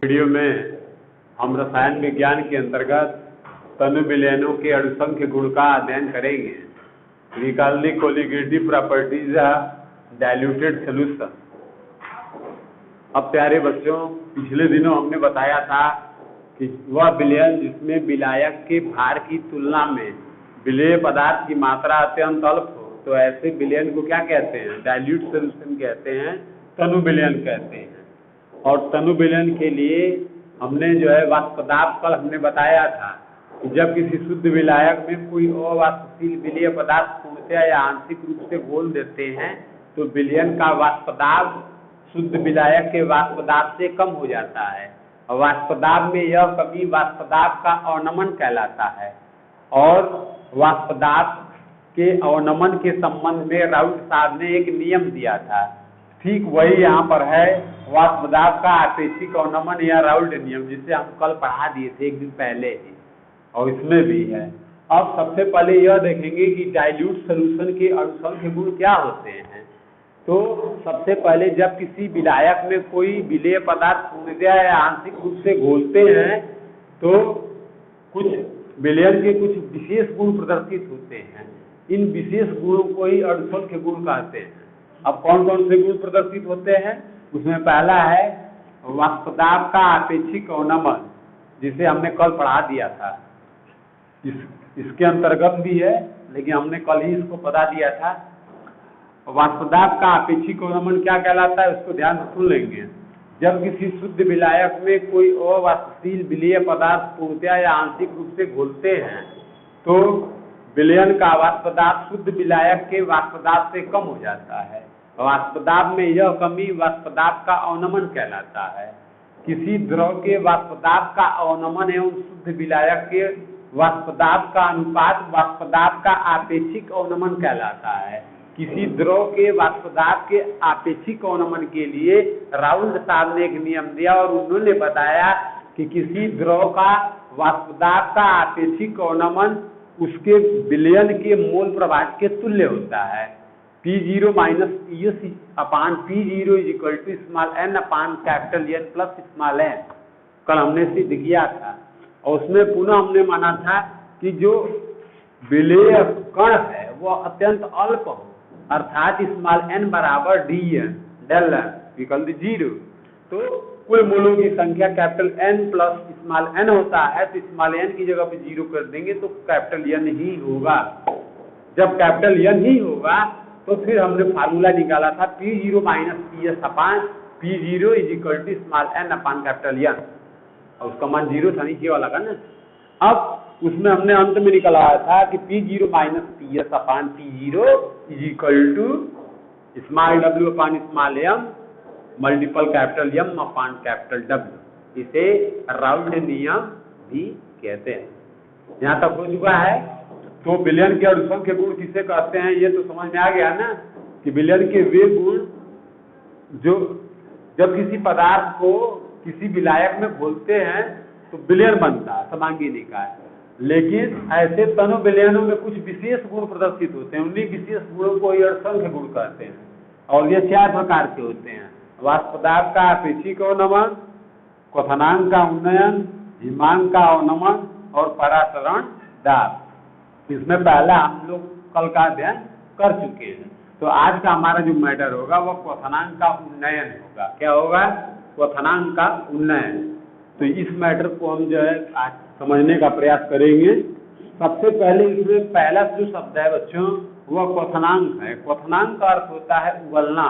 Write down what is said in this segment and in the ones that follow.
Video में हम रसायन विज्ञान के अंतर्गत तनु विलयनों के अणुसंख्य गुण का अध्ययन करेंगे। निकालने कोलिगेटिव प्रॉपर्टीज डाइल्यूटेड सॉल्यूशन। अब प्यारे बच्चों, पिछले दिनों हमने बताया था कि वह विलयन जिसमें विलायक के भार की तुलना में विलेय पदार्थ की मात्रा अत्यंत अल्प हो, तो ऐसे विलयन को क्या कहते हैं? डाइल्यूट सॉल्यूशन कहते हैं, तनु विलयन कहते हैं। और तनु विलयन के लिए हमने जो है वाष्पदाब कल हमने बताया था कि जब किसी शुद्ध विलायक में कोई अवाष्पशील विलेय पदार्थ पूर्णतया या आंशिक रूप से घोल देते हैं तो विलयन का वाष्पदाब शुद्ध विलायक के वाष्पदाब से कम हो जाता है। और वाष्पदाब में यह कमी वाष्पदाब का अवनमन कहलाता है। और वाष्पदाब के अवनमन के संबंध में राउल्ट साहब ने एक नियम दिया था, ठीक वही यहाँ पर है, वाष्पदाब का आपेक्षिक अवनमन या राउल्ट नियम, जिसे हम कल पढ़ा दिए थे एक दिन पहले ही, और इसमें भी है। अब सबसे पहले यह देखेंगे कि डाइल्यूट सॉल्यूशन के अणुसंख्य गुण क्या होते हैं। तो सबसे पहले जब किसी विलायक में कोई विलेय पदार्थ पूर्णतया या आंशिक रूप से घोलते हैं तो कुछ विलयन के कुछ विशेष गुण प्रदर्शित होते हैं। इन विशेष गुणों को ही अणुसंख्य गुण कहते हैं। अब कौन कौन से गुण प्रदर्शित होते हैं? उसमें पहला है वाष्पदाब का आपेक्षिक अवनमन, जिसे हमने कल पढ़ा दिया था। इसके अंतर्गत भी है, लेकिन हमने कल ही इसको बता दिया था। वाष्पदाब का आपेक्षिक अवनमन क्या कहलाता है, उसको ध्यान से सुन लेंगे। जब किसी शुद्ध विलायक में कोई अवाष्पशील विलेय पदार्थ पूर्णतया या आंशिक रूप से घोलते हैं तो विलयन का वाष्पदाब शुद्ध विलायक के वाष्पदाब से कम हो जाता है। वाष्पदाब में यह कमी वाष्पदाब का अवनमन कहलाता है। किसी द्रव के वाष्पदाब का अवनमन एवं शुद्ध विलायक के वाष्पदाब का अनुपात वाष्पदाब का आपेक्षिक अवनमन कहलाता है। किसी द्रव के वाष्पदाब के आपेक्षिक अवनमन के लिए राउल्ट साहब ने एक नियम दिया और उन्होंने बताया कि किसी द्रव का वाष्पदाब का आपेक्षिक अवनमन उसके विलयन के मोल प्रभाव के तुल्य होता है। P0 minus PS upon P0 is equal to small n upon capital N plus small n। कल हमने सिद्ध किया था और उसमें पुनः हमने माना था कि जो विलेय कण है वह अत्यंत अल्प हो, अर्थात स्मॉल n बराबर dn del n equal to 0। तो कुल मूलों की संख्या capital N plus small n होता है, तो स्मॉल n की जगह पे 0 कर देंगे तो कैपिटल N ही होगा। जब कैपिटल N ही होगा तो फिर हमने फार्मूला निकाला था P0 minus PS upon P0 is equal to small n upon capital N, और उसका मान 0 था, नीचे वाला का ना। अब उसमें हमने अंत में निकाला था कि P0 minus PS upon P0 is equal to small w upon small m multiple capital M upon capital W। इसे राउल्ट नियम भी कहते हैं। यहाँ तक हो चुका है। तो विलयन के अणुसंख्य गुण किसे कहते हैं ये तो समझ में आ गया ना, कि विलयन के वे गुण जो जब किसी पदार्थ को किसी विलायक में घोलते हैं तो विलयन बनता है, समांगी निकाय। लेकिन ऐसे तनु विलयनों में कुछ विशेष गुण प्रदर्शित होते हैं। उन्हीं विशेष गुणों को अणुसंख्य गुण कहते हैं। और ये 4 प्रकार के होते हैं: वाष्पदाब का आपेक्षिक अवनमन, क्वथनांक का उन्नयन, हिमांक का अवनमन और परासरण दाब। इसमें पहला हम लोग कल का अध्ययन कर चुके हैं। तो आज का हमारा जो मैटर होगा वह क्वथनांक का उन्नयन होगा। क्या होगा? क्वथनांक का उन्नयन। तो इस मैटर को हम जो है आज समझने का प्रयास करेंगे। सबसे पहले इसमें पहला जो शब्द है बच्चों वह क्वथनांक है। क्वथनांक का अर्थ होता है उबलना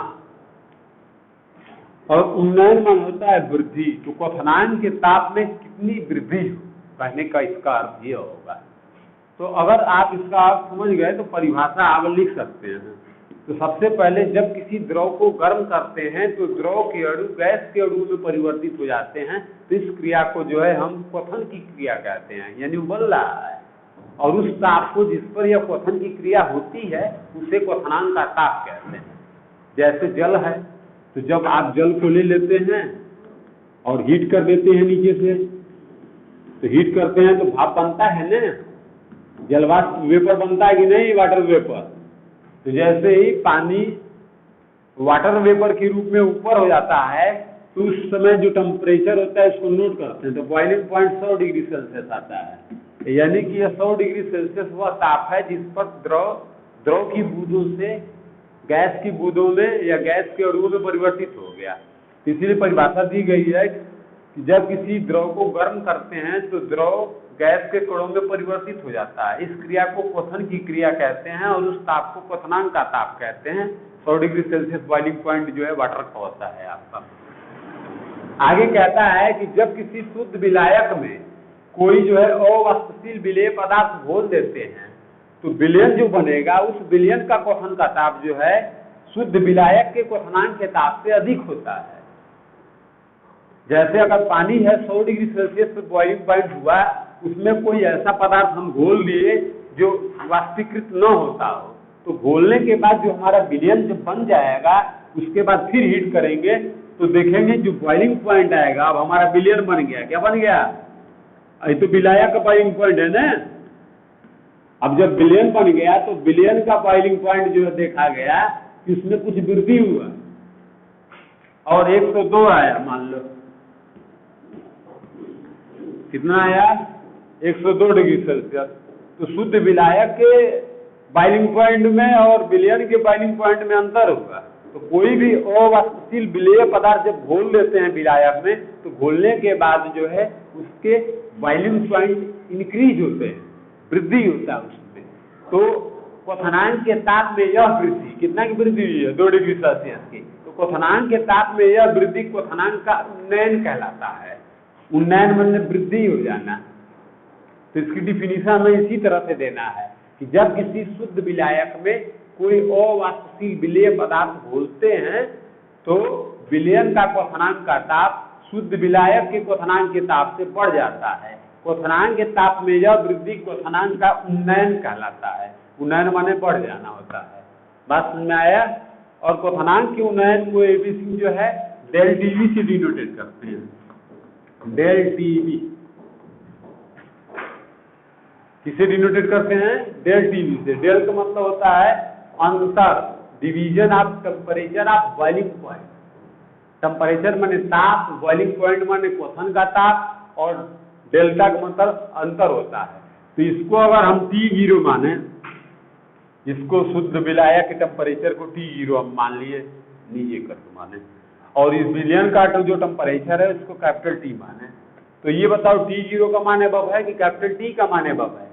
और उन्नयन मन होता है वृद्धि। तो क्वथनांक के ताप में कितनी वृद्धि हो, कहने का इसका अर्थ ये होगा। तो अगर आप इसका अर्थ समझ गए तो परिभाषा आप लिख सकते हैं। तो सबसे पहले जब किसी द्रव को गर्म करते हैं तो द्रव के अणु गैस के अणु में परिवर्तित हो जाते हैं। तो इस क्रिया को जो है हम क्वथन की क्रिया कहते हैं, यानी उबल रहा है। और उस ताप को जिस पर यह क्वथन की क्रिया होती है उसे क्वथनांक का ताप कहते हैं। जैसे जल है, तो जब आप जल को ले लेते हैं और हीट कर देते हैं नीचे से, तो हीट करते हैं तो भाप बनता है ना, जलवाष्प वेपर बनता है कि नहीं, वाटर वेपर। तो जैसे ही पानी वाटर वेपर के रूप में ऊपर हो जाता है तो उस समय जो टेम्परेचर होता है इसको नोट करते हैं, तो बॉइलिंग पॉइंट 100 डिग्री सेल्सियस आता है। यानी कि यह 100 डिग्री सेल्सियस वह ताप है जिस पर द्रव की बूंदों से गैस की बूंदों में या गैस के अणुओं में परिवर्तित हो गया। इसीलिए परिभाषा दी गई है कि जब किसी द्रव को गर्म करते हैं तो द्रव गैस के कणों में परिवर्तित हो जाता है। इस क्रिया को क्वथन की क्रिया कहते हैं और उस ताप को क्वथनांक का ताप कहते हैं। 100 डिग्री सेल्सियस बॉइलिंग पॉइंट जो है वाटर का होता है आपका। आगे कहता है कि जब किसी शुद्ध विलायक में कोई जो है अवाष्पशील विलेय पदार्थ घोल देते हैं तो विलयन जो बनेगा उस विलयन का क्वथन का ताप जो है शुद्ध विलायक के क्वथनांक के ताप से अधिक होता है। जैसे अगर पानी है 100 डिग्री सेल्सियस पर बॉइलिंग पॉइंट हुआ, उसमें कोई ऐसा पदार्थ हम घोल दिए जो वाष्पीकृत न होता हो, तो घोलने के बाद जो हमारा विलयन जब बन जाएगा उसके बाद फिर हीट करेंगे तो देखेंगे जो बॉइलिंग पॉइंट आएगा अब हमारा विलयन बन गया। क्या बन गया? ये तो विलायक का बॉइलिंग पॉइंट है ना। अब जब विलयन बन गया तो विलयन का बॉइलिंग पॉइंट जो देखा गया कि उसमें कुछ वृद्धि हुआ और 102 आया। मान लो कितना आया? 102 डिग्री सेल्सियस। तो शुद्ध विलायक के बॉइलिंग पॉइंट में और विलयन के बॉइलिंग पॉइंट में अंतर होगा। तो कोई भी अवाष्पशील विलेय पदार्थ जब घोल देते हैं विलायक में तो घोलने के बाद जो है उसके बॉइलिंग पॉइंट इंक्रीज होते हैं, वृद्धि होता है उसमें। तो क्वथनांक के ताप में यह वृद्धि, कितना की वृद्धि हुई है? 2 डिग्री सेल्सियस की। तो क्वथनांक के ताप में यह वृद्धि क्वथनांक का उन्नयन कहलाता है। उन्नयन मतलब वृद्धि हो जाना। तो इसकी डिफिनीशन हमें इसी तरह से देना है कि जब किसी शुद्ध विलायक में कोई अवाष्पशील विलेय पदार्थ घोलते हैं तो विलयन का क्वथनांक का ताप शुद्ध विलायक के क्वथनांक के ताप से बढ़ जाता है। क्वथनांक के ताप में यह वृद्धि क्वथनांक का उन्नयन कहलाता है। उन्नयन माने बढ़ जाना होता है। बात समझ में आया? और क्वथनांक के उन्नयन को एबीसी जो है डेल टीवी से डिनोटेट करते हैं। डेल टीवी किसे डिनोटेट करते हैं? डेल टीवी से। डेल का मतलब होता है अंतर, division of temperature of boiling point. Temperature माने ताप, बॉइलिंग पॉइंट माने क्वथन का ताप और डेल्टा का मतलब अंतर होता है। तो इसको अगर हम T0 माने, इसको शुद्ध विलायक के टेम्परेचर को T0 हम मान लिए, नीचे कर माने, और इस विलयन का जो टेम्परेचर है इसको कैपिटल T माने। तो ये बताओ T0 का मान अबव है कि कैपिटल T का मान अबव है?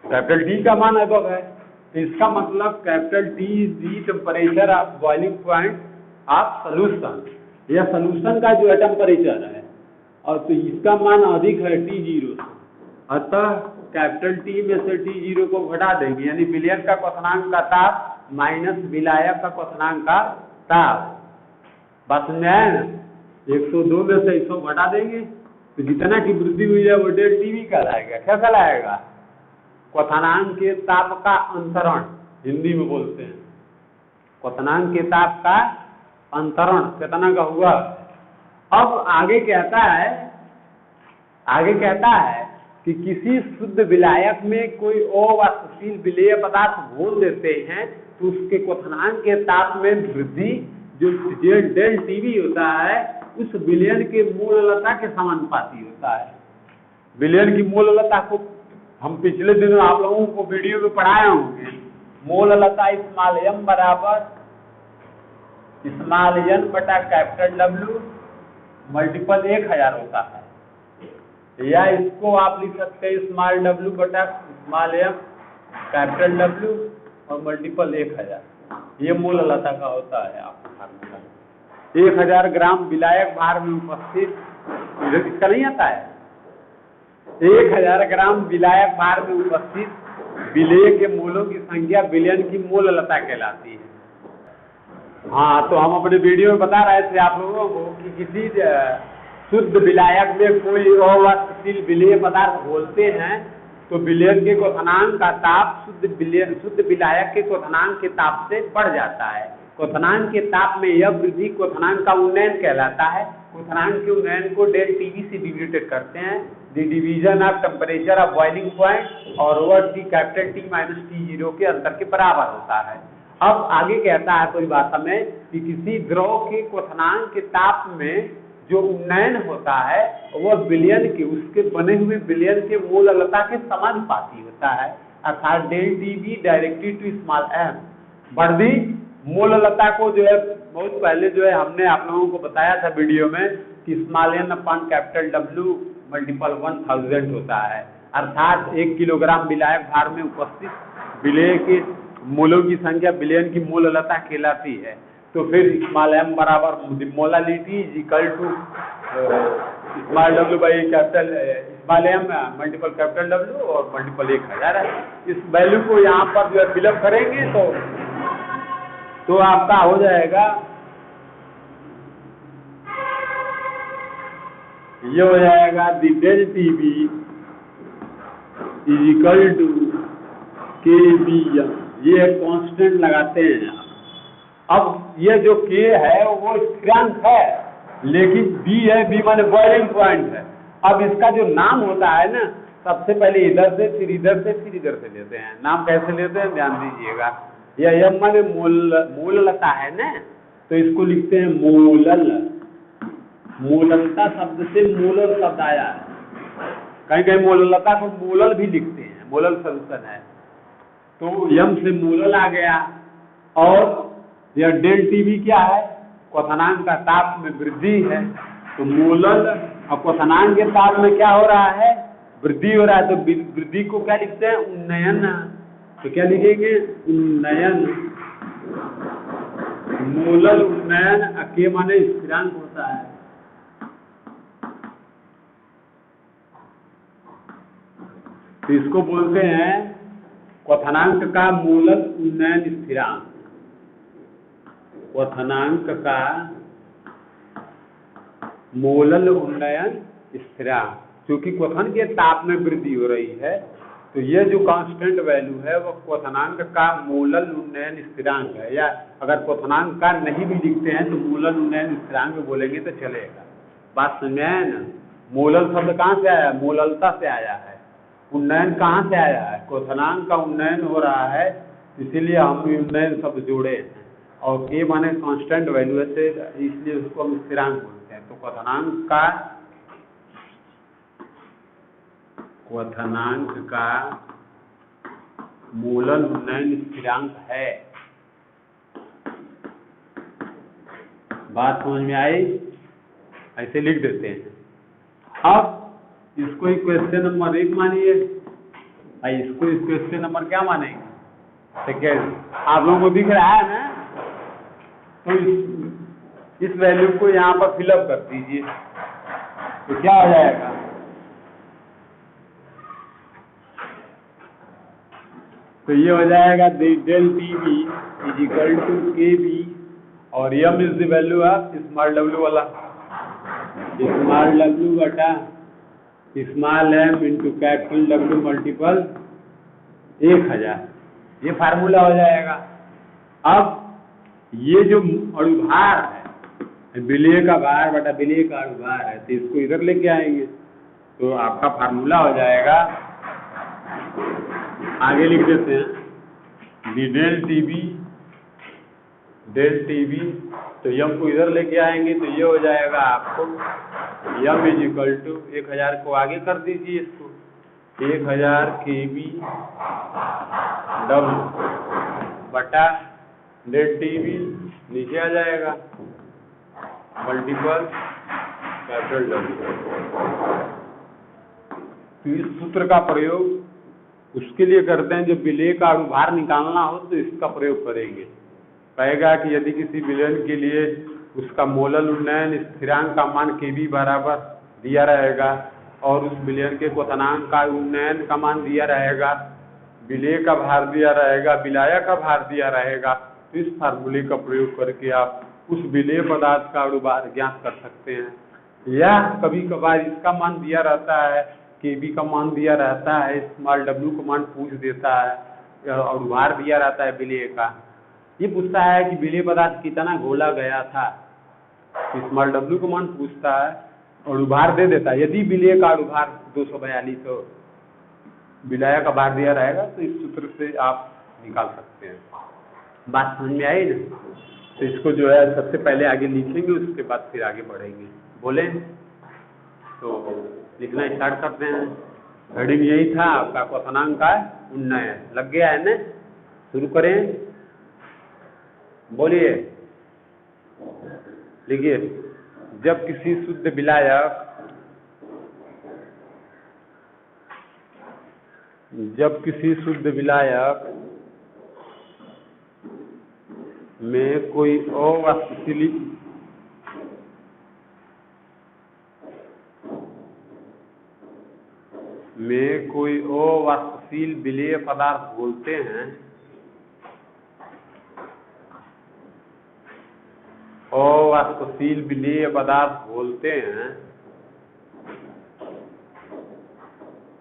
कैपिटल T का मान अबव है। तो इसका मतलब capital T is the temperature of boiling point of solution. यह सोल्यूशन का जो है टेम्परेचर है और तो इसका मान अधिक है T0 से। अतः कैपिटल T में से T0 को घटा देंगे, यानी विलयन का क्वथनांक का ताप माइनस विलायक का क्वथनांक का ताप। बात समझ आया ना? 102 में से 100 घटा देंगे तो जितना की वृद्धि हुई है वो डेल टीवी कहलाएगा। क्या कहलाएगा? क्वथनांक के ताप का अंतरण, हिंदी में बोलते हैं। क्वथनांक के ताप का अंतरण कितना का हुआ? अब आगे कहता है कि किसी शुद्ध विलायक में कोई अवाष्पशील विलेय पदार्थ घोल देते हैं तो उसके क्वथनांक के ताप में वृद्धि जो डेल टीवी होता है उस विलयन के मूललता के समानुपाती होता है। विलयन की मूललता को हम पिछले दिनों आप लोगों को वीडियो में पढ़ाए होंगे। मूललता स्मॉल m बराबर स्मॉल n बटा कैपिटल W मल्टीपल 1000 होता है, या इसको आप लिख सकते हैं स्मॉल w बटा स्मॉल m कैपिटल W और मल्टीपल 1000। ये मूललता का होता है आपका फार्मूला। 1000 ग्राम विलायक भार में उपस्थित, इसका नहीं आता है? 1000 ग्राम विलायक भार में उपस्थित विलेय के मूलों की संख्या विलयन की मूललता कहलाती है। हाँ, तो हम अपने वीडियो में बता रहे थे आप लोगों को कि किसी शुद्ध विलायक में कोई अवाष्पशील विलेय पदार्थ घोलते हैं तो विलयन के क्वथनांक का ताप शुद्ध विलायक के क्वथनांक के ताप से बढ़ जाता है। क्वथनांक के ताप में यह वृद्धि क्वथनांक का उन्नयन कहलाता है। क्वथनांक के उन्नयन को डेल टीवी से डिनोटेट करते हैं, the division of temperature of boiling point, और वह T capital T minus T0 के अंतर के बराबर होता है। अब आगे कहता है परिभाषा में कि किसी द्रव के क्वथनांक के ताप में जो उन्नयन होता है वह विलयन के उसके बने हुए विलयन के मोललता के समानुपाती होता है, अर्थात del TB directed to small M. बढ़ती मोललता को जो है बहुत पहले जो है हमने आप लोगों को बताया था वीडियो में कि small N upon capital W multiple 1000 होता है, अर्थात 1 किलोग्राम विलायक भार में उपस्थित विलेय के मोलों की संख्या विलयन की मोललता कहलाती है। तो फिर स्मॉल एम बराबर molality is equal to small W by capital small M multiple capital W और मल्टीपल 1000 है। इस वैल्यू को यहाँ पर जो है फिलअप करेंगे तो आपका हो जाएगा, ये हो जाएगा the del TB is equal to K B M. ये कांस्टेंट लगाते हैं। अब ये जो के है वो स्थिरांक है, लेकिन बी है, बी माने बॉइलिंग पॉइंट है। अब इसका जो नाम होता है ना, सबसे पहले इधर से फिर इधर से फिर इधर से लेते हैं। नाम कैसे लेते हैं ध्यान दीजिएगा। यह एम माने मोललता है ना, तो इसको लिखते हैं मोलल। मोललता शब्द से मोलल शब्द आया है, कहीं कहीं मोललता को मोलल भी लिखते हैं, मोलल सॉल्यूशन है। तो यम से मोलल आ गया। और यह डेल टीबी क्या है, क्वथनांक का ताप में वृद्धि है। तो मोलल और क्वथनांक के ताप में क्या हो रहा है, वृद्धि हो रहा है। तो वृद्धि को क्या लिखते हैं, उन्नयन। तो क्या लिखेंगे, उन्नयन। मोलल उन्नयन के माने स्थिरांक होता है। तो इसको बोलते हैं क्वथनांक का मोलल उन्नयन स्थिरांक। क्वथनांक का मोलल उन्नयन स्थिरांक, क्योंकि क्वथन के ताप में वृद्धि हो रही है, तो ये जो कांस्टेंट वैल्यू है वो क्वथनांक का मोलल उन्नयन स्थिरांक है। या अगर क्वथनांक का नहीं भी लिखते हैं तो मोलल उन्नयन स्थिरांक बोलेंगे तो चलेगा। बात समझ आए ना। मोलल शब्द कहाँ से आया, मोललता से आया है। उन्नयन कहाँ से आया है, क्वथनांक का उन्नयन हो रहा है, इसीलिए हम उन्नयन शब्द जोड़े हैं। और के माने कांस्टेंट वैल्यू से, इसलिए उसको हम स्थिरांक बोलते हैं। तो क्वथनांक का मोलल उन्नयन स्थिरांक है। बात समझ में आई, ऐसे लिख देते हैं। अब इसको ही क्वेश्चन नंबर 1 मानिए, इसको इस क्वेश्चन नंबर क्या मानेंगे, सेकेंड। आप लोगों को दिख रहा है ना, तो इस वैल्यू को यहाँ पर फिलअप कर दीजिए। तो क्या हो जाएगा, तो ये हो जाएगा del TB is equal to K B और M is the value of small W वाला, स्मॉल डब्ल्यू बटा small M into capital W multiple 1000। ये फार्मूला हो जाएगा। अब ये जो अणुभार है, विलेय का भार बटा विलेय का अणुभार है, तो इसको इधर लेके आएंगे तो आपका फार्मूला हो जाएगा, आगे लिख देते हैं डेल टीबी। तो यम को इधर लेके आएंगे तो ये हो जाएगा आपको यम इज इक्वल टू 1000 को आगे कर दीजिए, इसको 1000 केबी डब्ल्यू बटा डेल टीबी नीचे आ जाएगा मल्टीपल कैपिटल डब्ल्यू। तो इस सूत्र का प्रयोग उसके लिए करते हैं जब विलेय का अणुभार निकालना हो तो इसका प्रयोग करेंगे। कहेगा कि यदि किसी विलयन के लिए उसका मोलल उन्नयन स्थिरांक का मान केबी बराबर दिया रहेगा और उस विलयन के क्वथनांक का उन्नयन का मान दिया रहेगा, विलेय का भार दिया रहेगा, विलाया का भार दिया रहेगा, तो इस फार्मूले का प्रयोग करके आप उस विलेय पदार्थ का अणुभार ज्ञात कर सकते हैं। या कभी कभार इसका मान दिया रहता है, केबी का मान दिया रहता है, स्मॉल डब्ल्यू का मान पूछ देता है, अणुभार दिया रहता है विलेय का। ये पूछता है कि विलेय पदार्थ कितना घोला गया था, स्मॉल डब्ल्यू का मान पूछता है, अणुभार दे देता है। यदि विलेय का अणुभार 242 हो, विलाया का भार दिया रहेगा, तो इस सूत्र से आप निकाल सकते हैं। बात समझ में आई ना? तो इसको जो है सबसे पहले आगे लिखेंगे, उसके बाद फिर आगे बढ़ेंगे। बोले तो लिखना स्टार्ट करते हैं। हेडिंग यही था आपका, क्वथनांक का उन्नयन। लग गया है ना? शुरू करें, बोलिए, लिखिए। जब किसी शुद्ध विलायक में कोई अवाष्पशील विलेय पदार्थ घोलते हैं,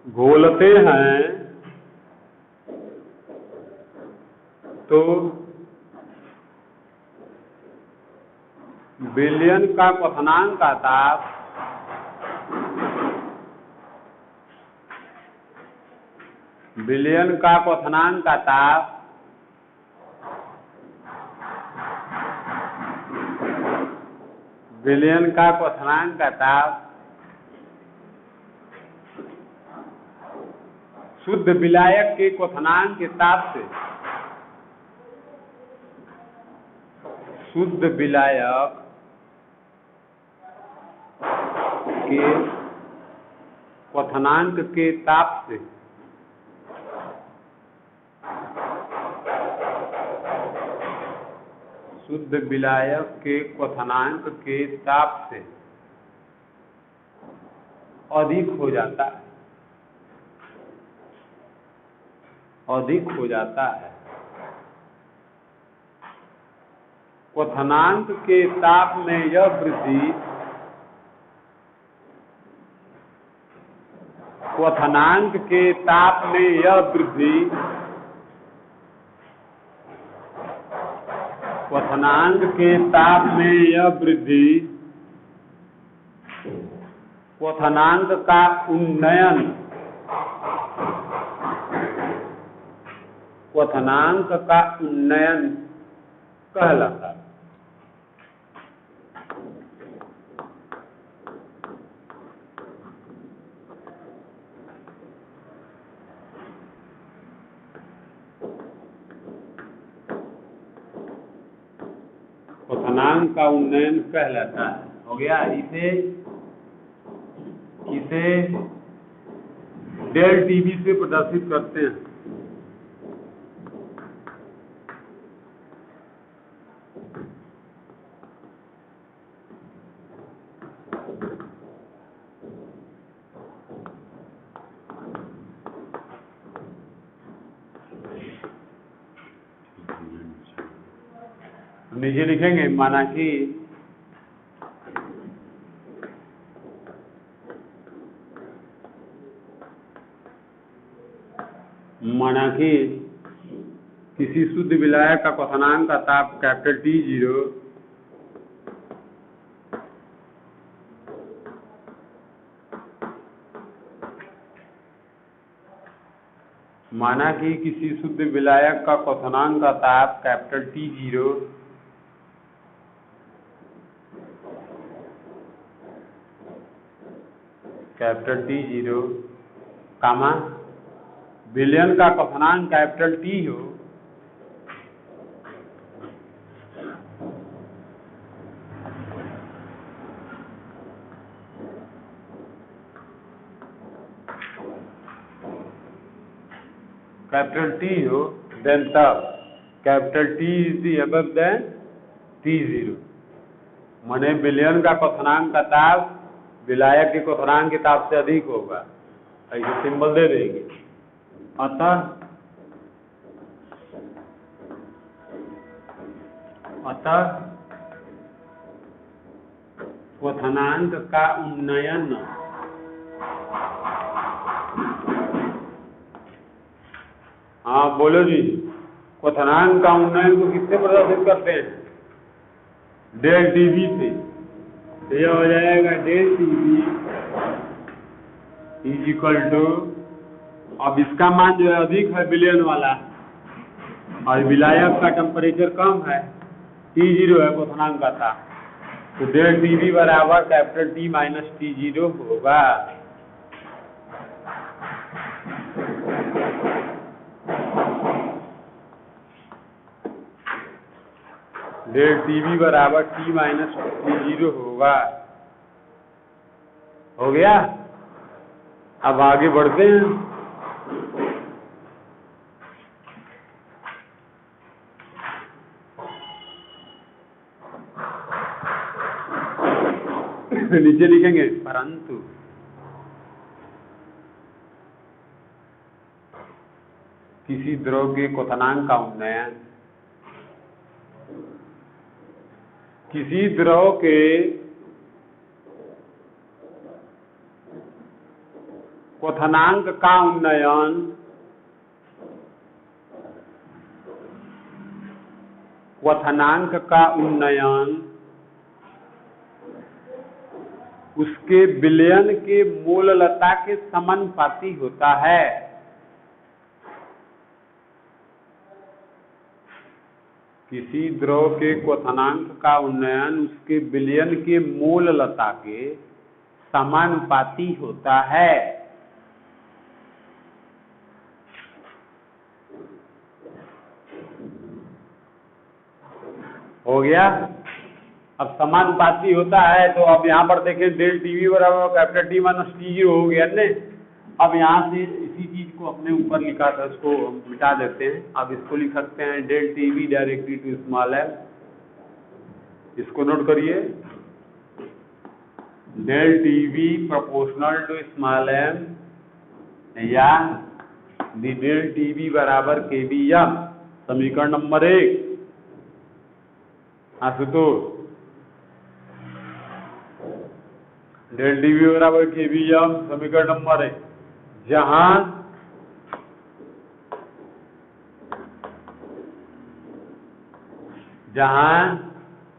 घोलते हैं, तो विलयन का क्वथनांक का ताप शुद्ध विलायक के क्वथनांक के ताप से, शुद्ध विलायक के क्वथनांक के ताप से अधिक हो जाता है। क्वथनांक के ताप में यह वृद्धि क्वथनांक का उन्नयन कहलाता है। क्वथनांक का उन्नयन कहलाता है। हो गया। इसे डेल टीवी से प्रदर्शित करते हैं। नीचे लिखेंगे माना कि किसी शुद्ध विलायक का क्वथनांक का ताप कैपिटल T0 कामा विलयन का क्वथनांक कैपिटल T हो, देन तब capital T is above than T0, माने विलयन का क्वथनांक का ताप विलायक के क्वथनांक के ताप से अधिक होगा। ऐसे सिंबल दे देंगे। अतः क्वथनांक का उन्नयन हाँ बोलो जी। क्वथनांक का उन्नयन को किससे प्रदर्शित करते हैं? डेल टीवी से। तो यह हो जाएगा del TV is equal to, अब इसका मान जो है अधिक है विलयन वाला, और विलायक का टेम्परेचर कम है, T0 है, क्वथनांक का था, तो डेल टीवी बराबर कैपिटल T माइनस T0 होगा। डेल टीवी बराबर T माइनस T0 होगा। हो गया। अब आगे बढ़ते हैं। नीचे लिखेंगे परंतु किसी द्रव के क्वथनांक का उन्नयन, किसी द्रव के क्वथनांक का उन्नयन उसके विलयन के मूललता के समानुपाती होता है। किसी द्रव के क्वथनांक का उन्नयन उसके विलयन के मूललता के समानुपाती होता है। हो गया। अब समानुपाती होता है तो अब यहाँ पर देखें डेल टीवी बराबर कैपिटल T माइनस T0 हो गया ने। अब यहाँ से इसी चीज को अपने ऊपर लिखा था, इसको हम मिटा देते हैं। अब इसको लिख सकते हैं del TV directly to small m। इसको नोट करिए, del TV proportional to small m या डेल टीवी बराबर KBM। समीकरण नंबर 1। आशुतोष, डेल टीवी बराबर KBM समीकरण नंबर 1, जहां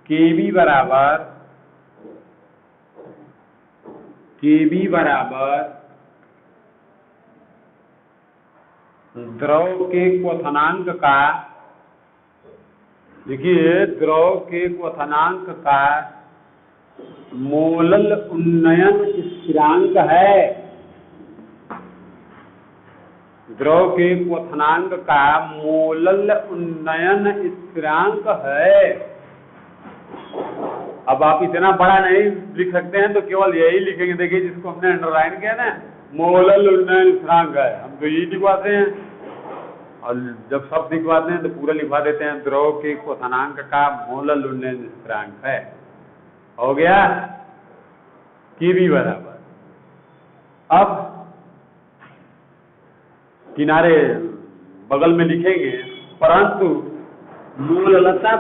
KB बराबर द्रव के क्वथनांक का, देखिए द्रव के क्वथनांक का मोलल उन्नयन स्थिरांक है। द्रव के क्वथनांक का मोलल उन्नयन स्थिरांक है। अब आप इतना बड़ा नहीं लिख सकते हैं तो केवल यही लिखेंगे। देखिए जिसको हमने अंडरलाइन किया ना, मोलल उन्नयन स्थिरांक है, हम तो यही लिखवाते हैं। और जब सब लिखवाते हैं तो पूरा लिखवा देते हैं, द्रव के क्वथनांक का मोलल उन्नयन स्थिरांक है। हो गया। KB बराबर, अब किनारे बगल में लिखेंगे परंतु मूललता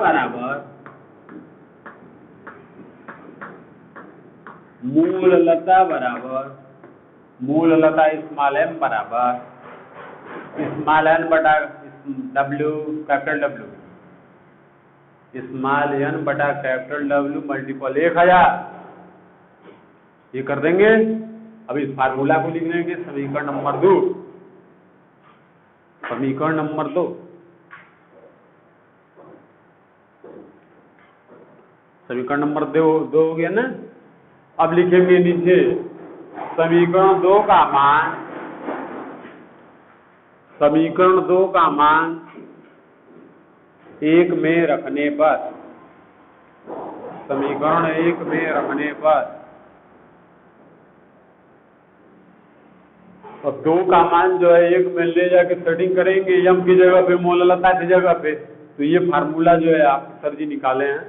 स्मॉल m बराबर स्मॉल n बटा W capital W, small n बटा कैपिटल W मल्टीपल 1000। ये कर देंगे। अब इस फार्मूला को लिख लेंगे, समीकरण नंबर 2। समीकरण नंबर 2, समीकरण नंबर 2 हो गया ना। अब लिखेंगे नीचे समीकरण 2 का मान, समीकरण 2 का मान 1 में रखने पर, समीकरण 1 में रखने पर, तो 2 का मान जो है 1 में ले जाके सेटिंग करेंगे m की जगह पे, मोललता की जगह पे। तो ये फार्मूला जो है आप सर जी निकाले हैं,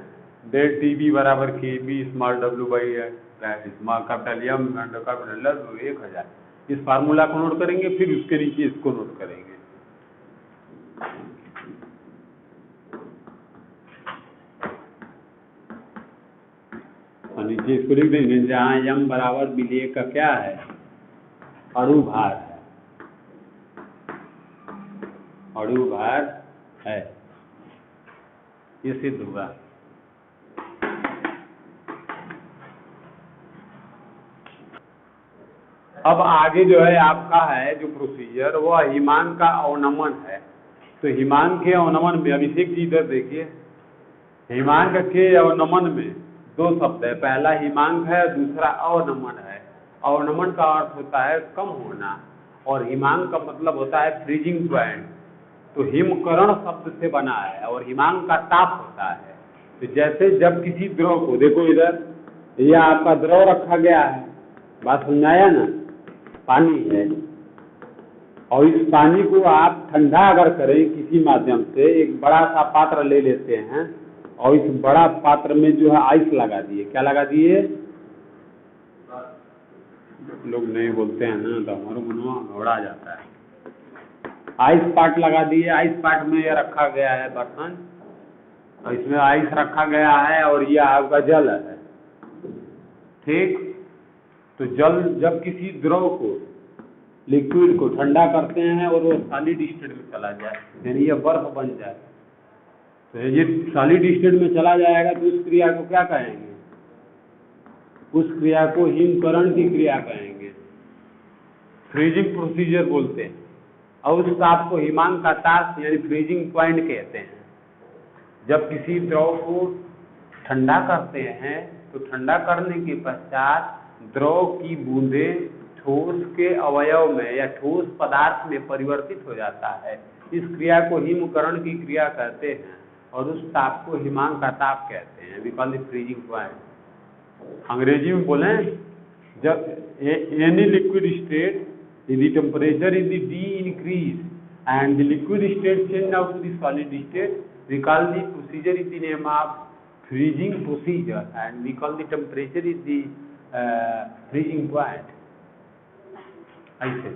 डेल टीवी बराबर KB small w by small capital M under capital W 1000। इस फार्मूला को नोट करेंगे, फिर उसके नीचे इसको नोट करेंगे। और नीचे इसको लिख देंगे जहाँ m बराबर विलेय का क्या है, अणु भार है, अणु भार है। ये सिद्ध हुआ। अब आगे जो है आपका है जो प्रोसीजर, वो हिमान का अवनमन है। तो तो हिमांक के अवनमन में, अभिषेक जी इधर देखिए, हिमांक के अवनमन में दो शब्द है, पहला हिमांक है, दूसरा अवनमन है। अवनमन का अर्थ होता है कम होना और हिमांक का मतलब होता है फ्रीजिंग पॉइंट। तो हिमकरण शब्द से बना है और हिमांक का ताप होता है। तो जैसे जब किसी द्रव को, देखो इधर यह आपका द्रव रखा गया है, बात समझाया ना, पानी है, और इस पानी को आप ठंडा अगर करें किसी माध्यम से, एक बड़ा सा पात्र ले लेते हैं और इस बड़ा पात्र में जो है आइस लगा दिए, क्या लगा दिए, लोग नहीं बोलते हैं ना तो हमारे मनवा घबरा जाता है, आइस पाट लगा दिए। आइस पाट में यह रखा गया है बर्तन, और इसमें आइस रखा गया है और यह आपका जल है, ठीक। तो जल जब किसी द्रव को, लिक्विड को ठंडा करते हैं और वो सॉलिड स्टेट में चला जाए, यानी यह बर्फ बन जाए, तो ये सॉलिड स्टेट में चला जाएगा तो उस क्रिया को क्या कहेंगे, उस क्रिया को हिमकरण की क्रिया कहेंगे, फ्रीजिंग प्रोसीजर बोलते हैं। और उस ताप को हिमांक का ताप यानी फ्रीजिंग पॉइंट कहते हैं। जब किसी द्रव को ठंडा करते हैं तो ठंडा करने के पश्चात द्रव की बूंदें ठोस के अवयव में या ठोस पदार्थ में परिवर्तित हो जाता है। इस क्रिया को हिमकरण की क्रिया कहते हैं और उस ताप को हिमांक का ताप कहते हैं, we call it freezing point. अंग्रेजी में बोले, जब any liquid state if the temperature is the T increase and the liquid state change now to the solid state, we call the procedure is the name of freezing procedure and we call the temperature is the freezing point। ऐसे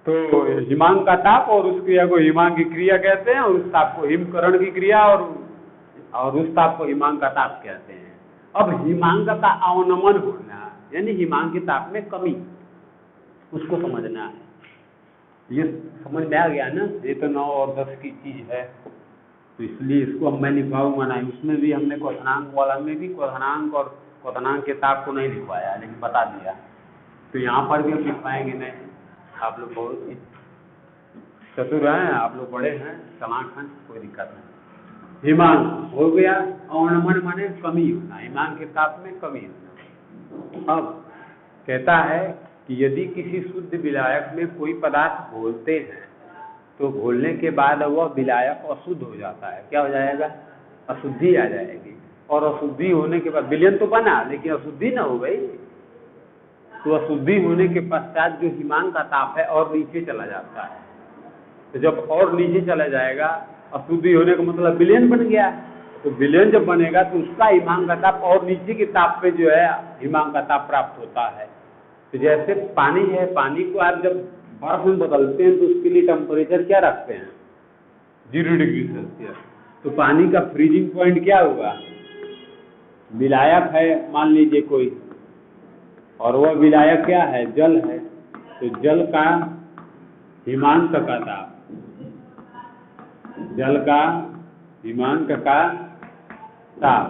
तो हिमांक का ताप और उस क्रिया को हिमांक की क्रिया कहते हैं और उस ताप को हिमकरण की क्रिया और उस ताप को हिमांक का ताप कहते हैं। अब हिमांक का अवनमन होना यानी हिमांक के ताप में कमी, उसको समझना है। ये समझ में आ गया ना, ये तो 9 और 10 की चीज है, तो इसलिए इसको हम मैं लिखवाऊंगा नहीं। उसमें भी हमने क्वथनांक वाला में भी क्वथनांक और क्वथनांक के ताप को नहीं लिखवाया, लेकिन बता दिया। तो यहाँ पर भी हम लिखवाएंगे नहीं, आप लोग बहुत चतुर हैं, आप लोग बड़े हैं, चालाक हैं, कोई दिक्कत नहीं। हिमांक हो गया, अवनमन माने कमी होना, हिमांक के ताप में कमी होना। अब कहता है कि यदि किसी शुद्ध विलायक में कोई पदार्थ घोलते हैं तो घोलने के बाद वह विलायक अशुद्ध हो जाता है। क्या हो जाएगा, अशुद्धि आ जाएगी। और अशुद्धि होने के बाद विलयन तो बना लेकिन अशुद्धि ना हो गई, तो अशुद्धि होने के पश्चात जो हिमांक का ताप है और नीचे चला जाता है। तो जब और नीचे चला जाएगा, अशुद्धि होने का मतलब विलयन बन गया, तो विलयन जब बनेगा तो उसका हिमांक का ताप और नीचे के ताप पे जो है हिमांक का ताप प्राप्त होता है। तो जैसे पानी है, पानी को आप जब बर्फ में बदलते हैं तो उसके लिए टेम्परेचर क्या रखते हैं, 0 डिग्री सेल्सियस। तो पानी का फ्रीजिंग पॉइंट क्या होगा, विलायक है मान लीजिए कोई, और वह विलायक क्या है, जल है, तो जल का हिमांक का ताप, जल का हिमांक का ताप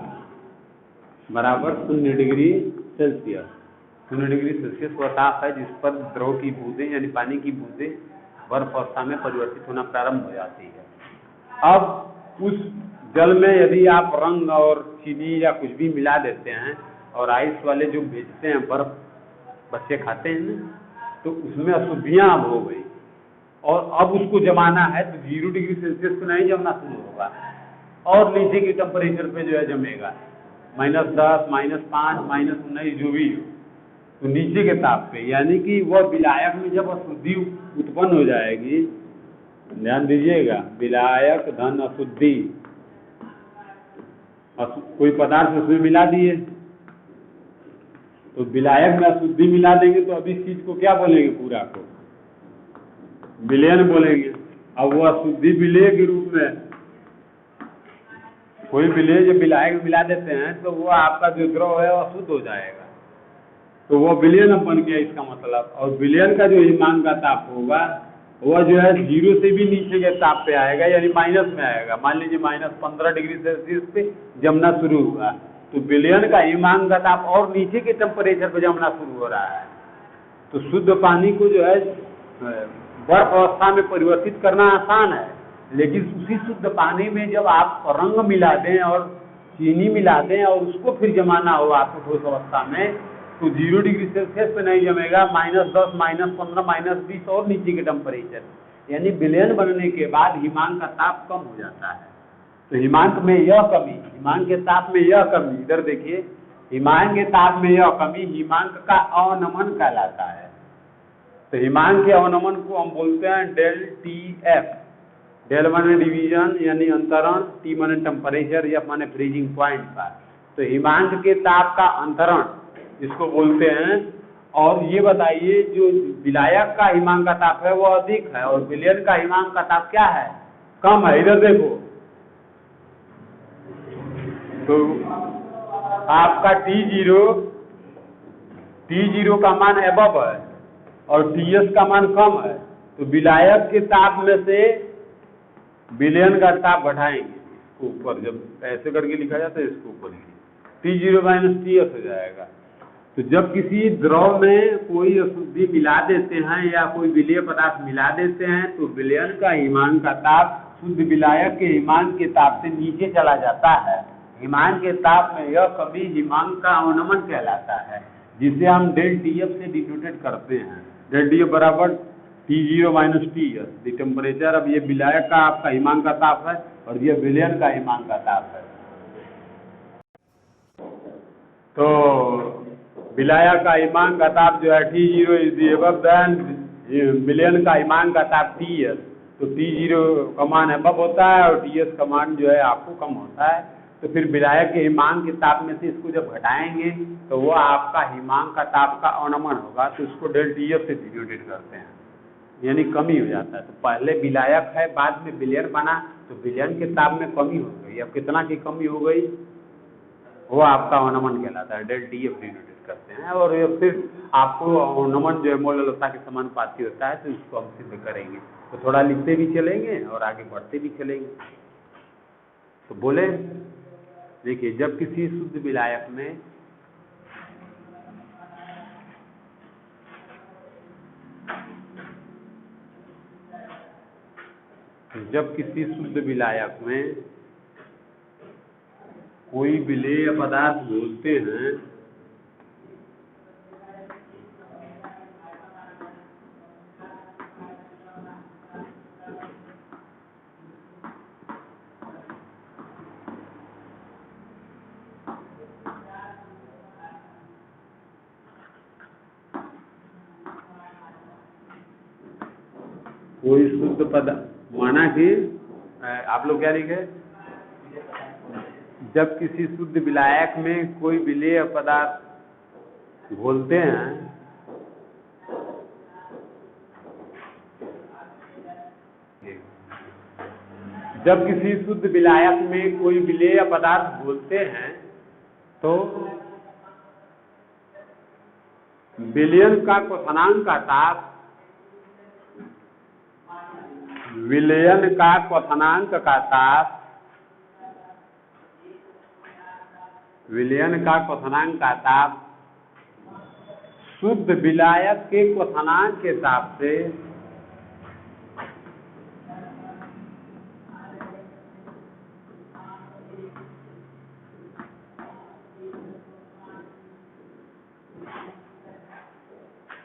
बराबर 0 डिग्री सेल्सियस। 0 डिग्री सेल्सियस वह ताप है जिस पर द्रव की बूंदें यानी पानी की बूंदें बर्फ अवस्था में परिवर्तित होना प्रारंभ हो जाती है। अब उस जल में यदि आप रंग और चीनी या कुछ भी मिला देते हैं और आइस वाले जो भेजते हैं बर्फ बच्चे खाते हैं ना, तो उसमें अशुद्धियां अब हो गई और अब उसको जमाना है तो 0 डिग्री सेल्सियस पे नहीं जमना शुरू होगा और नीचे के टेम्परेचर पे जो है जमेगा, -10, -5, -19 जो भी हो, तो नीचे के ताप पे, यानी कि वह विलायक में जब अशुद्धि उत्पन्न हो जाएगी, ध्यान दीजिएगा, विलायक धन अशुद्धि, कोई पदार्थ उसमें मिला दिए तो विलायक में अशुद्धि मिला देंगे तो अब इस चीज को क्या बोलेंगे, पूरा को विलयन बोलेंगे। अब वो अशुद्धि विलय के रूप में, कोई विलय जब विलायक मिला देते हैं तो वो आपका जो द्रव है वो अशुद्ध हो जाएगा, तो वो विलयन बन गया इसका मतलब। और विलयन का जो हिमांक का ताप होगा वह जो है 0 से भी नीचे के ताप पे आएगा, यानी माइनस में आएगा। मान लीजिए -15 डिग्री सेल्सियस पे जमना शुरू हुआ, तो विलयन का हिमांक का ताप और नीचे के टेम्परेचर पे जमना शुरू हो रहा है। तो शुद्ध पानी को जो है बर्फ अवस्था में परिवर्तित करना आसान है, लेकिन उसी शुद्ध पानी में जब आप रंग मिला दें और चीनी मिला दें और उसको फिर जमाना हो आपको ठोस अवस्था में, तो 0 डिग्री सेल्सियस पे नहीं जमेगा, -10, -15, -20 और नीचे के टेम्परेचर, यानी विलयन बनने के बाद हिमांक का ताप कम हो जाता है। तो हिमांक में यह कमी, हिमांक के ताप में यह कमी, इधर देखिए, हिमांक के ताप में यह कमी हिमांक का अवनमन कहलाता है। तो हिमांक के अवनमन को हम बोलते हैं डेल टी एफ। डेल माने डिवीजन यानी अंतरण, टी माने टेम्परेचर, एफ माने फ्रीजिंग पॉइंट का। तो हिमांक के ताप का अंतरण इसको बोलते हैं। और ये बताइए, जो विलायक का हिमांक का ताप है वो अधिक है और विलयन का हिमांक का ताप क्या है, कम है। इधर देखो, तो आपका T0 का मान एबव है और TS का मान कम है, तो विलायक के ताप में से विलयन का ताप बढ़ाएंगे इसको ऊपर, जब ऐसे करके लिखा जाता है इसको ऊपर T0 - TS हो जाएगा। तो जब किसी द्रव में कोई अशुद्धि मिला देते हैं या कोई विलेय पदार्थ मिला देते हैं, तो विलयन का हिमांक का ताप शुद्ध विलायक के हिमांक के ताप से नीचे चला जाता है। हिमांक के ताप में यह कमी हिमांक का अवनमन कहलाता है, जिसे हम डेल TF से डिनोटेट करते हैं। डेल TF बराबर T0 - TS, द टेम्परेचर। अब ये विलायक का आपका हिमांक का ताप है और ये विलयन का हिमांक का ताप है। तो विलायक का हिमांक का ताप जो है T0 इज एबव देन विलयन का हिमांक का ताप TS। तो T0 का मान एबव होता है और TS का मान जो है आपको कम होता है। तो फिर विलायक के हिमांक के ताप में से इसको जब घटाएंगे तो वो आपका हिमांक का ताप का अवनमन होगा, तो इसको डेल TF से डिनोटेट करते हैं, यानी कमी हो जाता है। तो पहले विलायक है, बाद में विलयन बना, तो विलयन के ताप में कमी हो गई। अब कितना की कमी हो गई, वो आपका अवनमन कहलाता है, डेल TF डिनोटेट करते हैं। और फिर आपको अवनमन जो है मोललता के समानुपाती होता है, तो इसको हम सिद्ध करेंगे। तो थोड़ा लिखते भी चलेंगे और आगे बढ़ते भी चलेंगे। तो बोले, देखिए, जब किसी शुद्ध विलायक में कोई विलेय पदार्थ घोलते हैं, कोई शुद्ध पदार्थ, माना कि आप लोग क्या लिखे, जब किसी शुद्ध विलायक में कोई विलेय पदार्थ घोलते हैं, जब किसी शुद्ध विलायक में कोई विलेय पदार्थ घोलते हैं, तो विलयन का क्वथनांक का ताप, विलयन का क्वथनांक का ताप, विलयन का क्वथनांक का ताप शुद्ध विलायक के क्वथनांक के ताप से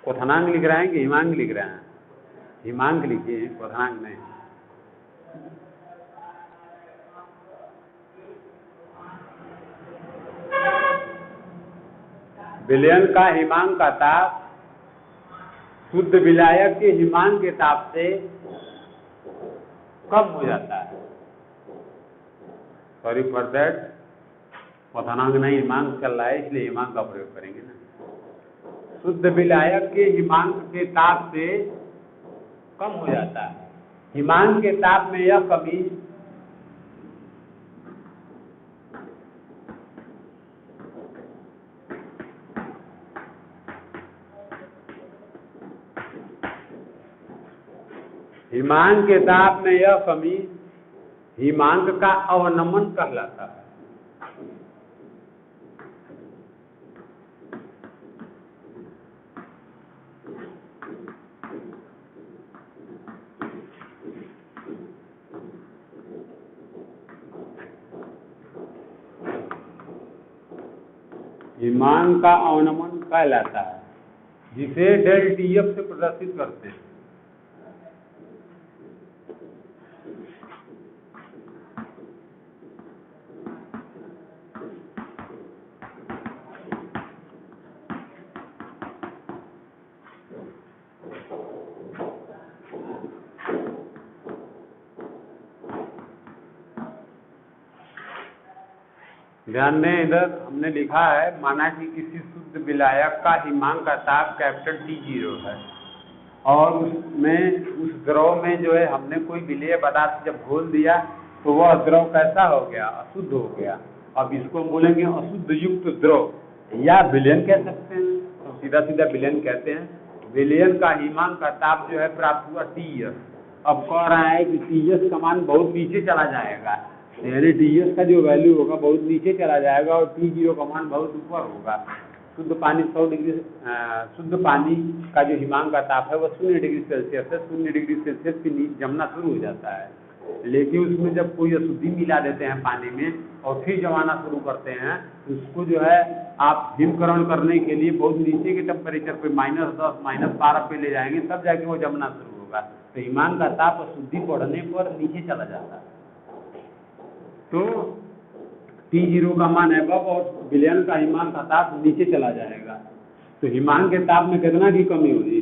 क्वथनांक लिख रहे हैं कि हिमांक लिख रहे हैं? हिमांक लिखिए, क्वथनांक नहीं। विलयन का हिमांक का ताप शुद्ध विलायक के हिमांक के ताप से कम हो जाता है। सॉरी फॉर दैट, क्वथनांक नहीं, हिमांक चल रहा है, इसलिए हिमांक का प्रयोग करेंगे ना। शुद्ध विलायक के हिमांक के ताप से कम हो जाता है। हिमांक के ताप में यह कमी हिमांक के ताप में यह कमी हिमांक का अवनमन कहलाता है। हिमांक का अवनमन कहलाता है, जिसे डेल TF से प्रदर्शित करते हैं। ध्यान दें, इधर हमने लिखा है, माना कि किसी शुद्ध विलायक का हिमांक का ताप कैपिटल T0 है और उसमें उस द्रव में जो है हमने कोई विलेय पदार्थ जब घोल दिया तो वह द्रव कैसा हो गया? अशुद्ध हो गया। अब इसको बोलेंगे अशुद्ध युक्त द्रव या विलयन कह सकते हैं, तो सीधा सीधा विलयन कहते हैं। विलयन का हिमांक का ताप जो है प्राप्त हुआ TS। अब कह रहा है कि TS का मान बहुत नीचे चला जाएगा, यानी TS का जो वैल्यू होगा बहुत नीचे चला जाएगा और T0 का मान बहुत ऊपर होगा। शुद्ध पानी 100 डिग्री, शुद्ध पानी का जो हिमांक का ताप है वह 0 डिग्री सेल्सियस है। 0 डिग्री सेल्सियस के नीचे जमना शुरू हो जाता है, लेकिन उसमें जब कोई अशुद्धि मिला देते हैं पानी में और फिर जमाना शुरू करते हैं तो उसको जो है आप हिमकरण करने के लिए बहुत नीचे के टेम्परेचर पे -10 -12 पे ले जाएंगे, तब जाके वो जमना शुरू होगा। तो हिमांक का ताप अशुद्धि बढ़ने पर नीचे चला जाता है। तो T0 का मान एबव और विलयन का हिमांक का ताप नीचे चला जाएगा। तो हिमांक के ताप में कितना की कमी हुई?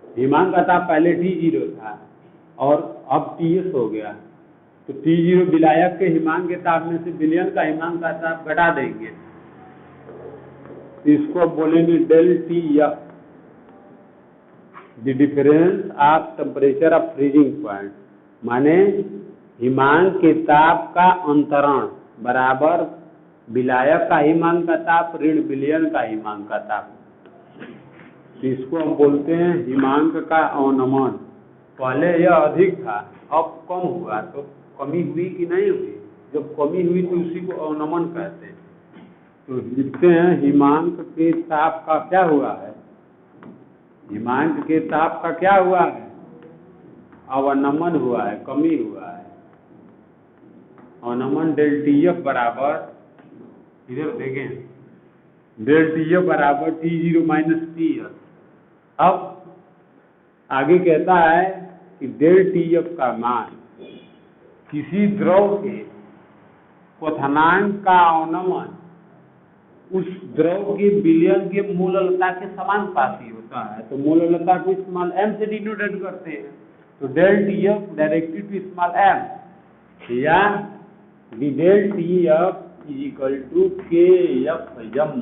हिमांक का ताप पहले T0 था और अब TS हो गया। तो T0 विलायक के हिमांक के ताप में से विलयन का हिमांक का ताप घटा देंगे, इसको बोलेंगे del TF, the difference of temperature of freezing point. माने हिमांक के ताप का अंतरण बराबर विलायक का हिमांक का ताप ऋण विलयन का हिमांक का ताप। इसको हम बोलते हैं हिमांक का अवनमन। पहले यह अधिक था, अब कम हुआ, तो कमी हुई कि नहीं हुई? जब कमी हुई तो उसी को अवनमन कहते हैं। तो लिखते हैं हिमांक के ताप का क्या हुआ है? हिमांक के ताप का क्या हुआ है? अवनमन हुआ है, कमी हुआ है। अवनमन डेल TF बराबर, इधर देखें, डेल TF बराबर T0 माइनस TS। अब आगे कहता है कि डेल TF का मान किसी द्रव के क्वथनांक का अवनमन उस द्रव के विलयन के मूललता के समानुपाती होता है। तो मूललता को स्मॉल m से डिनोटेट करते हैं। तो del TF directed to small m या del TF is equal to KFM,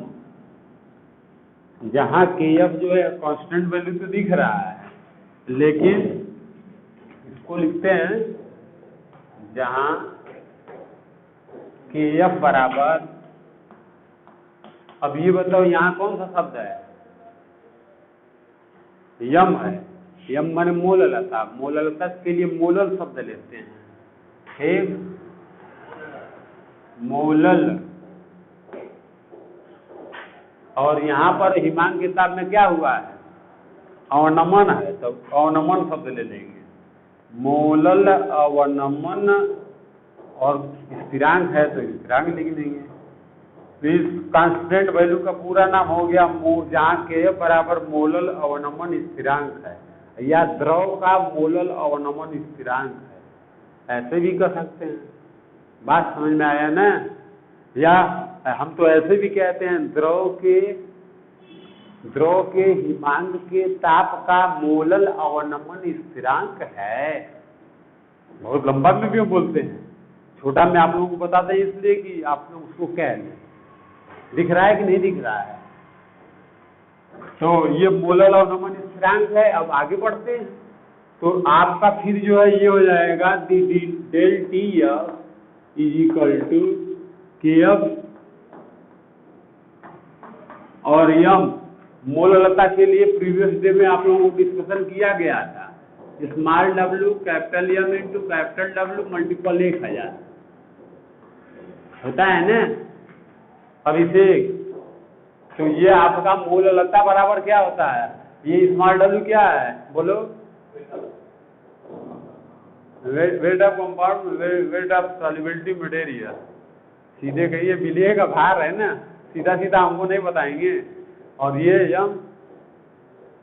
जहाँ KF जो है कांस्टेंट वैल्यू तो दिख रहा है, लेकिन इसको लिखते हैं जहाँ KF बराबर, अब ये बताओ यहाँ कौन सा शब्द है? यम है। यम माने मोललता। मोललता के लिए मोलल शब्द लेते हैं, एक मोलल। और यहाँ पर हिमांक के ताप में क्या हुआ है? अवनमन है, तो अवनमन शब्द ले लेंगे। मोलल अवनमन, और स्थिरांक है तो स्थिरांक लिख देंगे। तो इस कांस्टेंट वैल्यू का पूरा नाम हो गया जहाँ KF बराबर मोलल अवनमन स्थिरांक है, या द्रव का मोलल अवनमन स्थिरांक है, ऐसे भी कर सकते हैं। बात समझ में आया ना? या हम तो ऐसे भी कहते हैं द्रव के हिमांक के ताप का मोलल अवनमन स्थिरांक है। बहुत लंबा में भी हम बोलते हैं, छोटा में आप लोगों को बताते हैं इसलिए कि आप लोग उसको कह लें। दिख रहा है कि नहीं दिख रहा है? तो ये मोलल अवनमन स्थिरांक है। अब आगे बढ़ते हैं, तो आपका फिर जो है ये हो जाएगा del TF is equal to KF और यम। मोललता के लिए प्रीवियस डे में आप लोगों को डिस्कशन किया गया था, small w capital M into capital W multiple 1000 होता है ना अभिषेक। तो ये आपका मोललता बराबर क्या होता है? ये स्मॉल w क्या है बोलो? Weight of compound, weight of solubility material. सीधे कहिए विलेय का भार है ना, सीधा सीधा हमको नहीं बताएंगे। और ये यम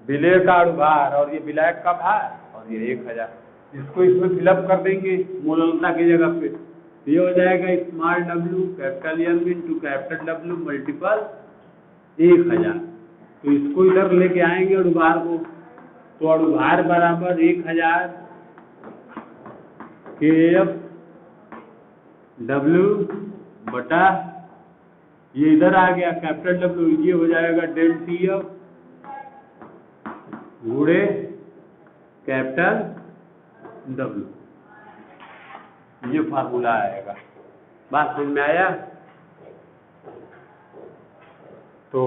विलेय का अणुभार और ये विलायक का भार और ये 1000, इसको इसमें फिलअप कर देंगे मोललता की जगह पे। ये हो जाएगा small w capital M into capital W multiple 1000। तो इसको इधर लेके आएंगे अणुभार को, तो अणुभार बराबर 1000 kF W बटा ये इधर आ गया कैपिटल W, ये हो जाएगा डेल TF गुणे कैपिटल W। ये फार्मूला आएगा। बात समझ में आया? तो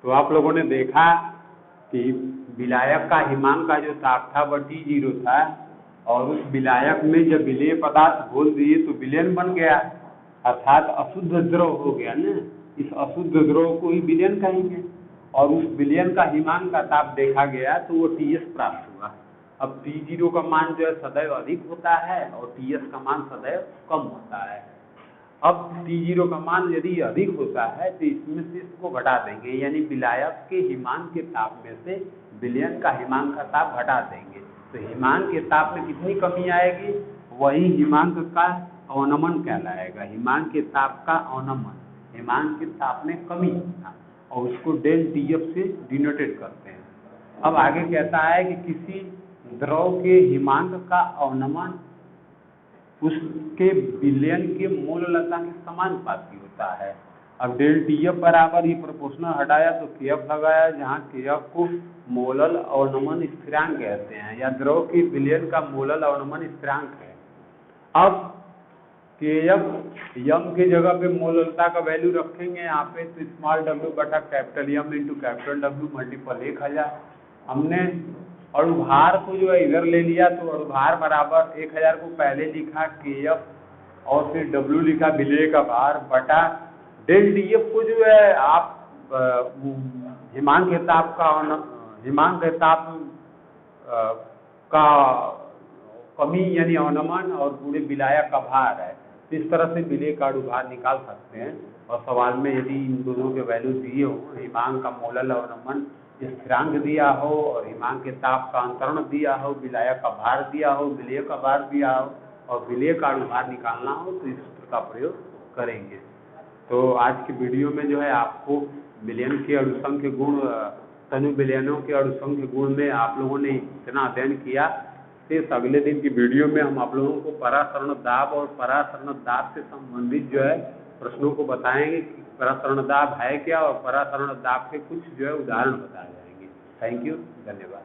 आप लोगों ने देखा कि विलायक का हिमांक का जो ताप था वह T0 था, और उस विलायक में जब विलेय पदार्थ घोल दिए तो विलयन बन गया, अर्थात अशुद्ध द्रव हो गया ना। इस अशुद्ध द्रव को ही विलयन कहेंगे, और उस विलयन का हिमांक का ताप देखा गया तो वो Ts प्राप्त हुआ। अब T0 का मान जो है सदैव अधिक होता है और Ts का मान सदैव कम होता है। अब T0 का मान यदि अधिक होता है तो इसमें से इसको घटा देंगे, यानी विलायक के हिमांक के ताप में से विलयन का हिमांक का ताप घटा देंगे, तो हिमांक के ताप में कितनी कमी आएगी? वही हिमांक का अवनमन कहलाएगा। हिमांक के ताप का अवनमन, हिमांक के ताप में कमी होता, और उसको डेल TF से डिनोटेड करते हैं। अब आगे कहता है कि किसी द्रव के हिमांक का अवनमन उसके विलयन के मोललता के समानुपाती होता है। अब डेल TF बराबर ये प्रोपोर्शनल हटाया तो KF लगाया, जहाँ KF को मोलल अवनमन स्थिरांक कहते हैं, या द्रव के विलयन का मोलल अवनमन स्थिरांक है। अब KF यम की जगह पे मोललता का वैल्यू रखेंगे यहाँ पे, तो स्मॉल w बटा capital M into capital W multiple 1000। हमने अणुभार को जो है इधर ले लिया, तो अणुभार बराबर 1000 को पहले लिखा KF और फिर W लिखा विलेय का भार बटा डेल TF को जो है आप हिमांक के ताप का कमी यानी अवनमन और पूरे विलायक का भार है। तो इस तरह से विलेय का अणुभार निकाल सकते हैं। और सवाल में यदि इन दोनों के वैल्यू दिए हो, हिमांक का मोलल अवनमन स्थिरांक दिया हो और हिमांक के ताप का अंतरण दिया हो, विलायक का भार दिया हो, विलेय का भार दिया हो और विलेय का अणुभार निकालना हो, तो इस सूत्र का प्रयोग करेंगे। तो आज की वीडियो में जो है आपको विलयन के अणुसंख्य गुण, तनु विलयनों के अणुसंख्य गुण में आप लोगों ने इतना अध्ययन किया। फिर अगले दिन की वीडियो में हम आप लोगों को परासरण दाब और परासरण दाब से संबंधित जो है प्रश्नों को बताएंगे कि परासरण दाब है क्या, और परासरण दाब के कुछ जो है उदाहरण बताए जाएंगे। थैंक यू, धन्यवाद।